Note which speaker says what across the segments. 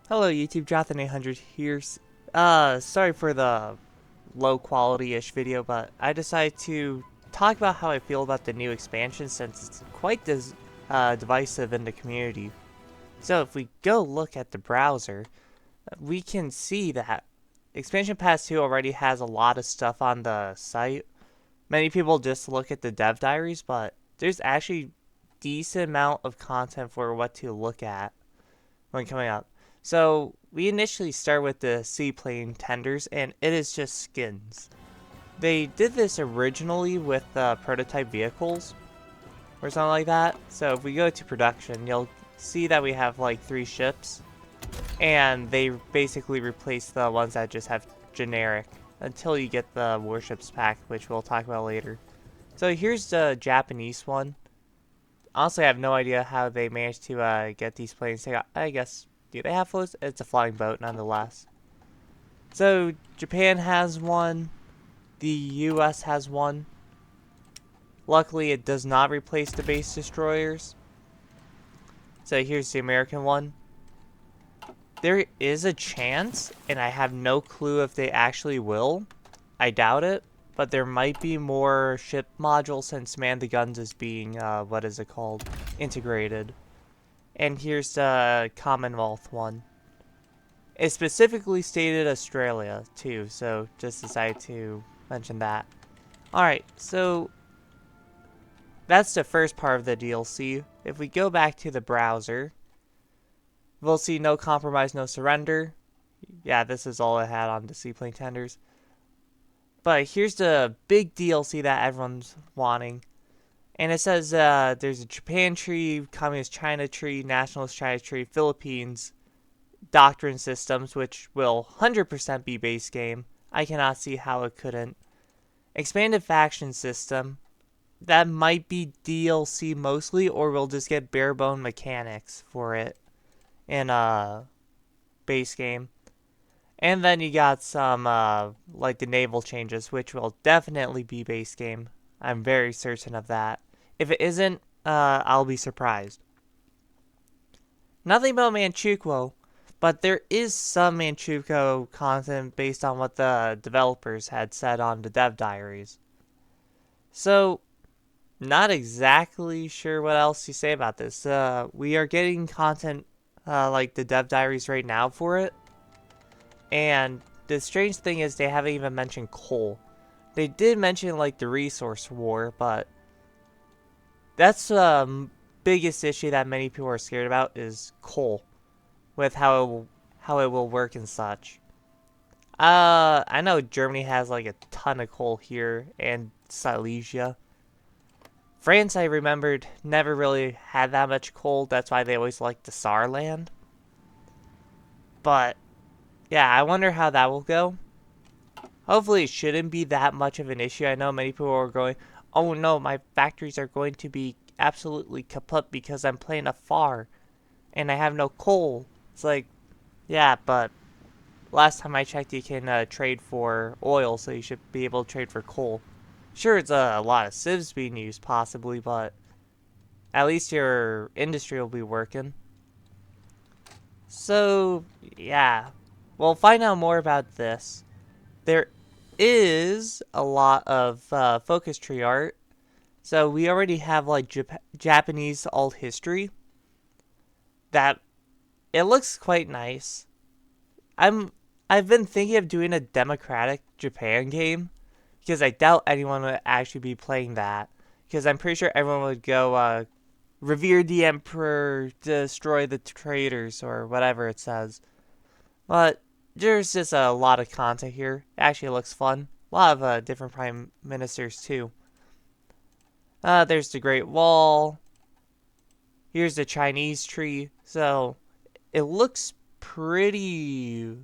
Speaker 1: Hello YouTube, Jonathan800 here. Sorry for the low quality-ish video, but I decided to talk about how I feel about the new expansion since it's quite divisive in the community. So if we go look at the browser, we can see that Expansion Pass 2 already has a lot of stuff on the site. Many people just look at the dev diaries, but there's actually decent amount of content for what to look at when coming out. So we initially start with the seaplane tenders, and it is just skins. They did this originally with prototype vehicles or something like that. So if we go to production, you'll see that we have like 3 ships, and they basically replace the ones that just have generic until you get the warships pack, which we'll talk about later. So here's the Japanese one. Honestly, I have no idea how they managed to get these planes. I guess, do they have floats? It's a flying boat nonetheless. So Japan has one. The US has one. Luckily, it does not replace the base destroyers. So here's the American one. There is a chance, and I have no clue if they actually will. I doubt it, but there might be more ship modules since Man the Guns is being, what is it called? Integrated. And here's the Commonwealth one. It specifically stated Australia, too, so just decided to mention that. Alright, so that's the first part of the DLC. If we go back to the browser, we'll see no compromise, no surrender. Yeah, this is all it had on the seaplane tenders. But here's the big DLC that everyone's wanting. And it says there's a Japan tree, Communist China tree, Nationalist China tree, Philippines, Doctrine systems, which will 100% be base game. I cannot see how it couldn't. Expanded faction system. That might be DLC mostly, or we'll just get bare bone mechanics for it in base game. And then you got some like the naval changes, which will definitely be base game. I'm very certain of that. If it isn't, I'll be surprised. Nothing about Manchukuo, but there is some Manchukuo content based on what the developers had said on the dev diaries. So, not exactly sure what else to say about this. We are getting content like the dev diaries right now for it. And the strange thing is they haven't even mentioned coal. They did mention like the resource war, but that's the biggest issue that many people are scared about is coal, with how it will work and such. I know Germany has like a ton of coal here, and Silesia. France, I remembered, never really had that much coal. That's why they always liked the Saarland. But yeah, I wonder how that will go. Hopefully, it shouldn't be that much of an issue. I know many people are going, "Oh no, my factories are going to be absolutely kaput because I'm playing a FAR and I have no coal." It's like, yeah, but last time I checked, you can trade for oil, so you should be able to trade for coal. Sure, it's a lot of civs being used, possibly, but at least your industry will be working. So, yeah. We'll find out more about this. There is a lot of focus tree art. So we already have like Japanese alt history. That it looks quite nice. I'm I've been thinking of doing a democratic Japan game because I doubt anyone would actually be playing that because I'm pretty sure everyone would go revere the emperor, destroy the traitors or whatever it says. But there's just a lot of content here. It actually looks fun. A lot of different prime ministers too. There's the Great Wall. Here's the Chinese tree. So it looks pretty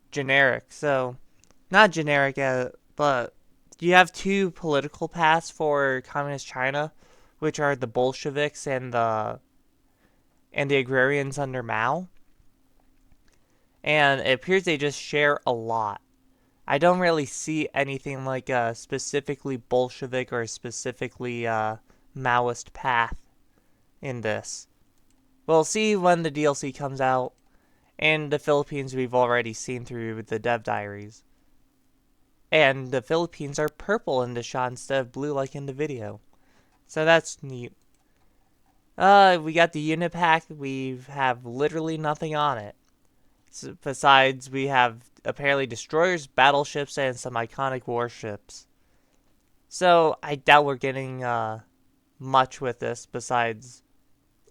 Speaker 1: generic. So not generic, but you have 2 political paths for communist China, which are the Bolsheviks and the agrarians under Mao. And it appears they just share a lot. I don't really see anything like a specifically Bolshevik or specifically Maoist path in this. We'll see when the DLC comes out. And the Philippines we've already seen through the dev diaries. And the Philippines are purple in the shot instead of blue like in the video. So that's neat. We got the unit pack. We have literally nothing on it. So besides, we have apparently destroyers, battleships, and some iconic warships. So I doubt we're getting much with this besides,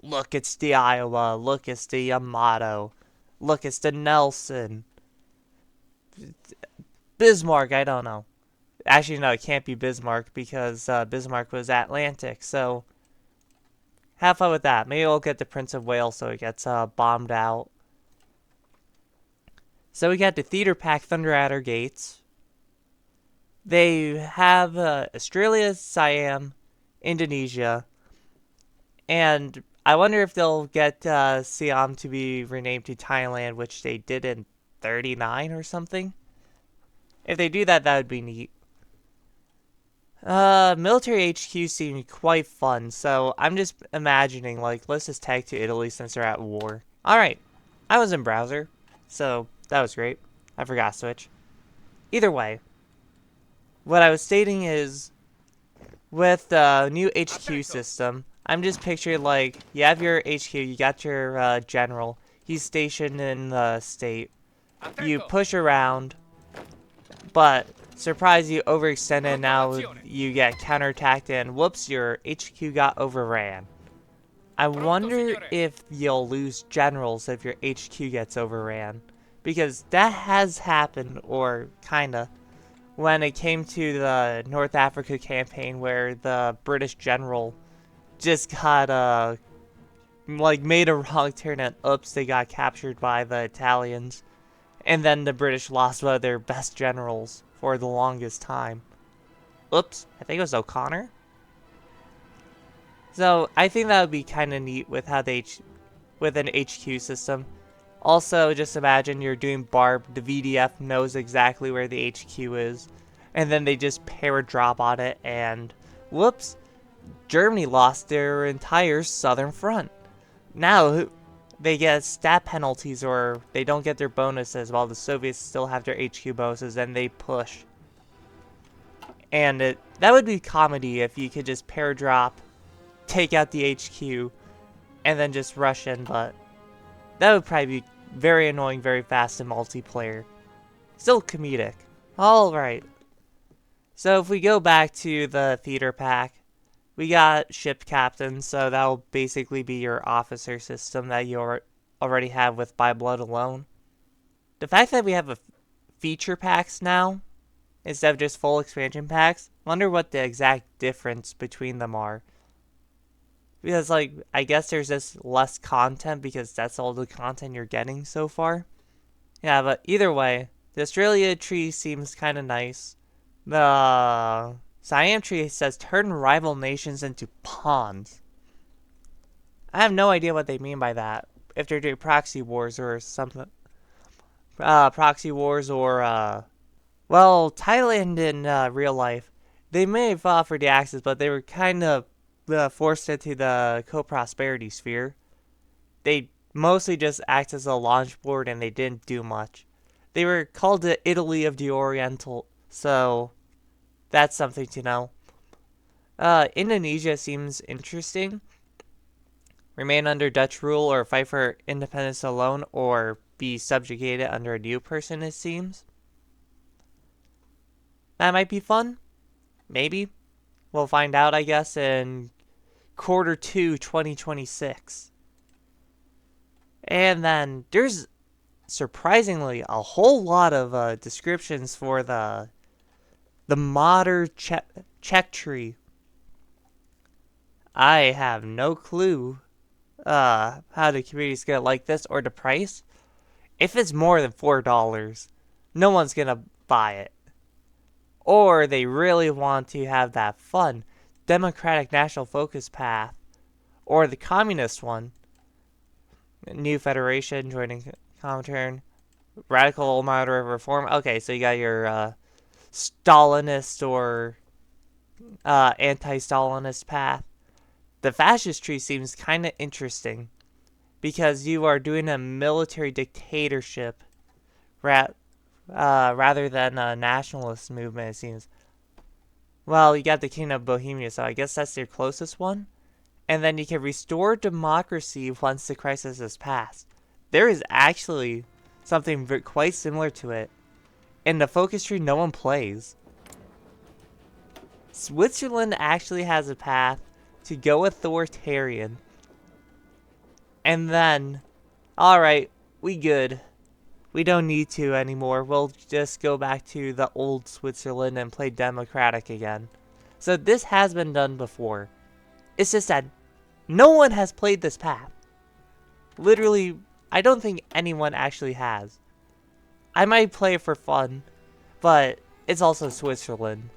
Speaker 1: look, it's the Iowa, look, it's the Yamato, look, it's the Nelson, Bismarck, I don't know. Actually, no, it can't be Bismarck because Bismarck was Atlantic, so have fun with that. Maybe we'll get the Prince of Wales so it gets bombed out. So we got the Theater Pack Thunder Adder Gates. They have Australia, Siam, Indonesia, and I wonder if they'll get Siam to be renamed to Thailand, which they did in 39 or something. If they do that, that would be neat. Military HQ seemed quite fun, so I'm just imagining, like, let's just tag to Italy since they're at war. Alright, I was in browser, so that was great. I forgot to switch. Either way, what I was stating is, with the new HQ system, I'm just picturing, like, you have your HQ, you got your general, he's stationed in the state, you push around, but surprise, you overextended, now you get counterattacked, and whoops, your HQ got overran. I wonder if you'll lose generals if your HQ gets overran, because that has happened, or kinda, when it came to the North Africa campaign where the British general just got, like, made a wrong turn and oops, they got captured by the Italians. And then the British lost one of their best generals for the longest time. Oops, I think it was O'Connor. So I think that would be kind of neat with how with an HQ system. Also, just imagine you're doing Barb, the VDF knows exactly where the HQ is, and then they just paradrop on it, and whoops, Germany lost their entire southern front. Now they get stat penalties or they don't get their bonuses while the Soviets still have their HQ bonuses and they push. And that would be comedy if you could just paradrop, take out the HQ, and then just rush in, but that would probably be very annoying very fast in multiplayer. Still comedic. Alright. So if we go back to the theater pack, we got ship captains, so that'll basically be your officer system that you already have with By Blood alone. The fact that we have a feature packs now, instead of just full expansion packs, wonder what the exact difference between them are. Because, like, I guess there's just less content because that's all the content you're getting so far. Yeah, but either way, the Australia tree seems kind of nice. The Siam tree says turn rival nations into pawns. I have no idea what they mean by that. If they're doing proxy wars or something. Proxy wars or, well, Thailand in real life, they may have fought for the Axis, but they were kind of forced into the co-prosperity sphere. They mostly just act as a launch board and they didn't do much. They were called the Italy of the Oriental, so that's something to know. Indonesia seems interesting. Remain under Dutch rule or fight for independence alone or be subjugated under a new person, it seems. That might be fun. Maybe. We'll find out, I guess, in Q2 2026. And then there's surprisingly a whole lot of descriptions for the modern Czech tree. I have no clue how the community's gonna like this or the price. If it's more than $4, no one's gonna buy it. Or they really want to have that fun Democratic National Focus path, or the communist one. New Federation joining Comintern, Radical Moderate Reform. Okay, so you got your Stalinist or anti-Stalinist path. The fascist tree seems kind of interesting. because you are doing a military dictatorship rather than a nationalist movement, it seems. Well, you got the Kingdom of Bohemia, so I guess that's your closest one. And then you can restore democracy once the crisis has passed. There is actually something quite similar to it. In the focus tree, no one plays. Switzerland actually has a path to go authoritarian. And then, alright, we good. We don't need to anymore. We'll just go back to the old Switzerland and play democratic again. So this has been done before. It's just that no one has played this path. Literally, I don't think anyone actually has. I might play it for fun, but it's also Switzerland.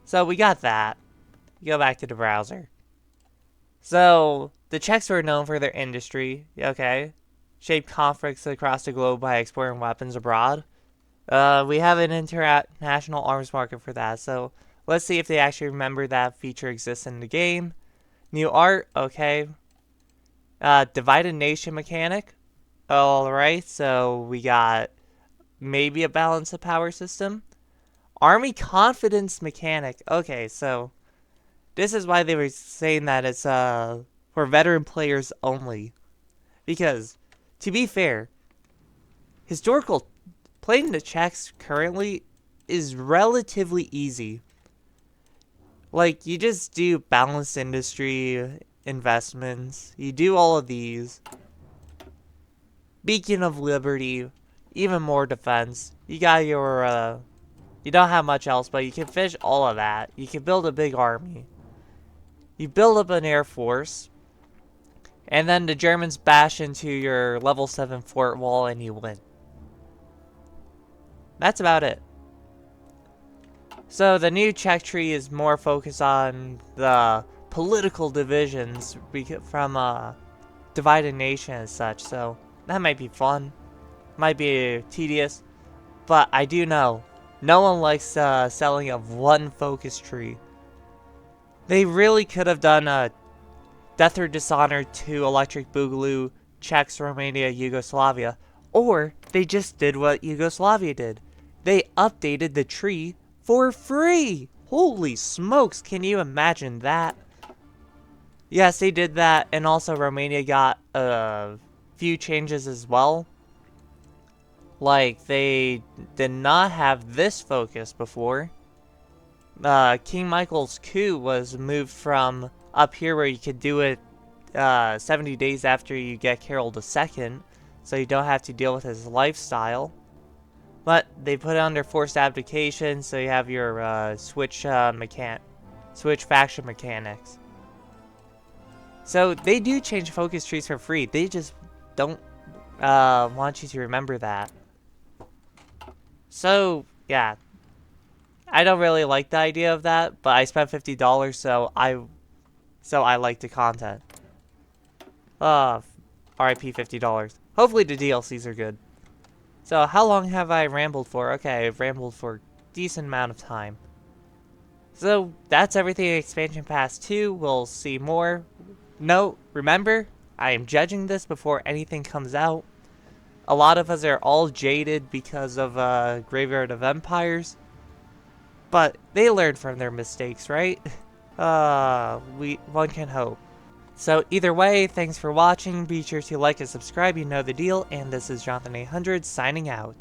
Speaker 1: So we got that. Go back to the browser. So, the Czechs were known for their industry, okay? Shaped conflicts across the globe by exporting weapons abroad. We have an international arms market for that, so let's see if they actually remember that feature exists in the game. New art, okay. Divided nation mechanic. Alright, so we got maybe a balance of power system. Army confidence mechanic. Okay, so this is why they were saying that it's for veteran players only. Because, to be fair, historical playing the Czechs currently is relatively easy. Like, you just do balanced industry investments. You do all of these. Beacon of Liberty, even more defense. You got your, you don't have much else, but you can finish all of that. You can build a big army. You build up an air force. And then the Germans bash into your level 7 fort wall and you win. That's about it. So the new Czech tree is more focused on the political divisions from divided nation and such. So that might be fun. Might be tedious. But I do know no one likes selling of one focus tree. They really could have done a Death or Dishonor to Electric Boogaloo, Czechs, Romania, Yugoslavia. Or they just did what Yugoslavia did. They updated the tree for free! Holy smokes, can you imagine that? Yes, they did that, and also Romania got a few changes as well. Like, they did not have this focus before. King Michael's coup was moved from up here where you could do it 70 days after you get Carol II, so you don't have to deal with his lifestyle. But they put it under forced abdication, so you have your switch faction mechanics. So they do change focus trees for free. They just don't want you to remember that. So yeah, I don't really like the idea of that, but I spent $50, so I like the content. RIP $50. Hopefully the DLCs are good. So how long have I rambled for? Okay, I've rambled for a decent amount of time. So that's everything in Expansion Pass 2. We'll see more. No, remember, I am judging this before anything comes out. A lot of us are all jaded because of Graveyard of Empires. But they learned from their mistakes, right? One can hope. So either way, thanks for watching. Be sure to like and subscribe, you know the deal. And this is Jonathan800 signing out.